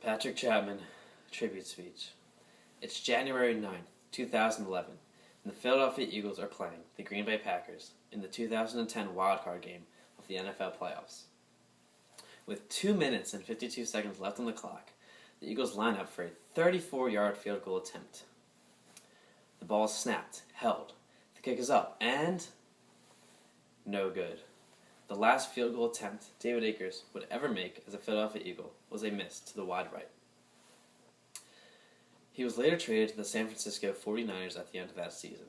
Patrick Chapman tribute speech. It's January 9th, 2011, and the Philadelphia Eagles are playing the Green Bay Packers in the 2010 wildcard game of the NFL playoffs. With 2 minutes and 52 seconds left on the clock, the Eagles line up for a 34-yard field goal attempt. The ball is snapped, held, the kick is up, and no good. The last field goal attempt David Akers would ever make as a Philadelphia Eagle was a miss to the wide right. He was later traded to the San Francisco 49ers at the end of that season.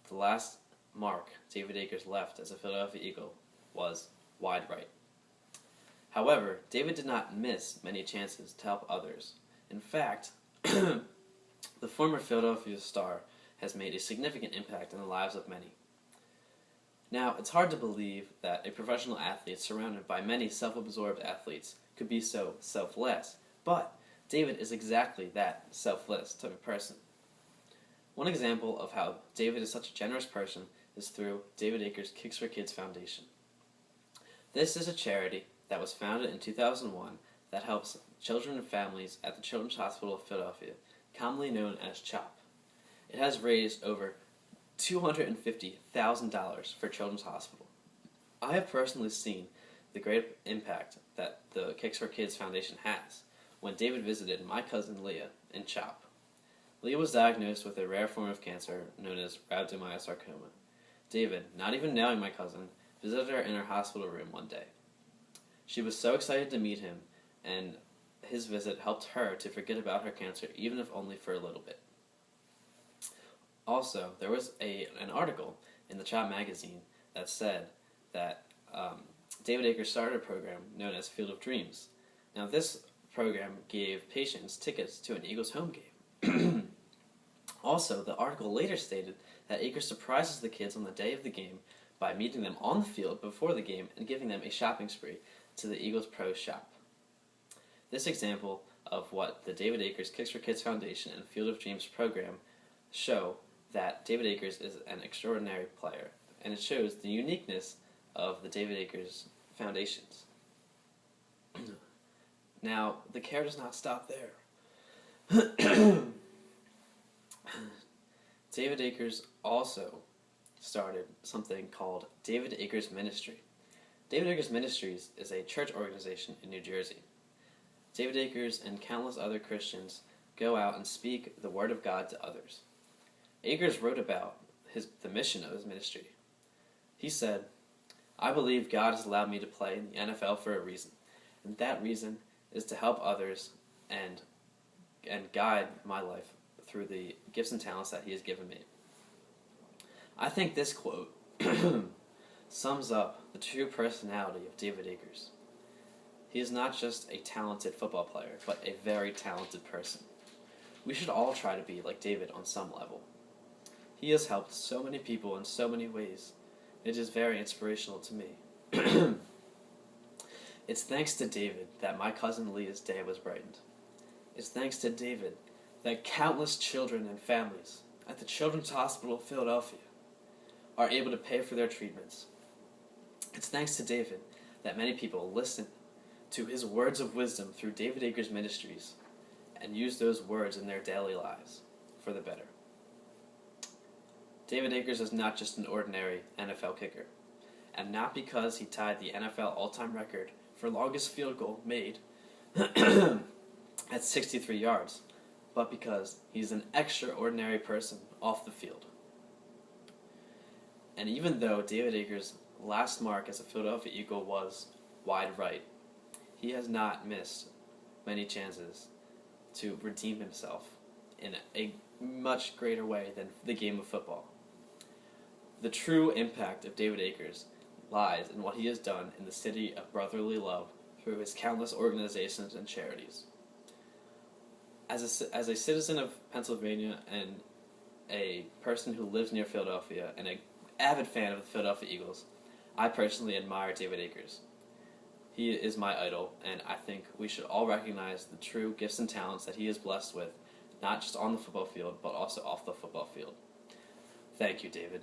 The last mark David Akers left as a Philadelphia Eagle was wide right. However, David did not miss many chances to help others. In fact, the former Philadelphia star has made a significant impact in the lives of many. Now, it's hard to believe that a professional athlete surrounded by many self-absorbed athletes could be so selfless, but David is exactly that selfless type of person. One example of how David is such a generous person is through David Akers Kicks for Kids Foundation. This is a charity that was founded in 2001 that helps children and families at the Children's Hospital of Philadelphia, commonly known as CHOP. It has raised over $250,000 for Children's Hospital. I have personally seen the great impact that the Kicks for Kids Foundation has when David visited my cousin Leah in CHOP. Leah was diagnosed with a rare form of cancer known as rhabdomyosarcoma. David, not even knowing my cousin, visited her in her hospital room one day. She was so excited to meet him, and his visit helped her to forget about her cancer, even if only for a little bit. Also, there was an article in the CHOP magazine that said that David Akers started a program known as Field of Dreams. Now, this program gave patients tickets to an Eagles home game. Also, the article later stated that Akers surprises the kids on the day of the game by meeting them on the field before the game and giving them a shopping spree to the Eagles Pro Shop. This example of what the David Akers Kicks for Kids Foundation and Field of Dreams program show that David Akers is an extraordinary player, and it shows the uniqueness of the David Akers Foundations. Now, the care does not stop there. David Akers also started something called David Akers Ministry. David Akers Ministries is a church organization in New Jersey. David Akers and countless other Christians go out and speak the Word of God to others. Akers wrote about the mission of his ministry. He said, "I believe God has allowed me to play in the NFL for a reason, and that reason is to help others and guide my life through the gifts and talents that He has given me." I think this quote sums up the true personality of David Akers. He is not just a talented football player, but a very talented person. We should all try to be like David on some level. He has helped so many people in so many ways. It is very inspirational to me. It's thanks to David that my cousin Leah's day was brightened. It's thanks to David that countless children and families at the Children's Hospital of Philadelphia are able to pay for their treatments. It's thanks to David that many people listen to his words of wisdom through David Akers Ministries and use those words in their daily lives for the better. David Akers is not just an ordinary NFL kicker, and not because he tied the NFL all-time record for longest field goal made at 63 yards, but because he's an extraordinary person off the field. And even though David Akers' last mark as a Philadelphia Eagle was wide right, he has not missed many chances to redeem himself in a much greater way than the game of football. The true impact of David Akers lies in what he has done in the city of brotherly love through his countless organizations and charities. As a citizen of Pennsylvania and a person who lives near Philadelphia and an avid fan of the Philadelphia Eagles, I personally admire David Akers. He is my idol, and I think we should all recognize the true gifts and talents that he is blessed with, not just on the football field, but also off the football field. Thank you, David.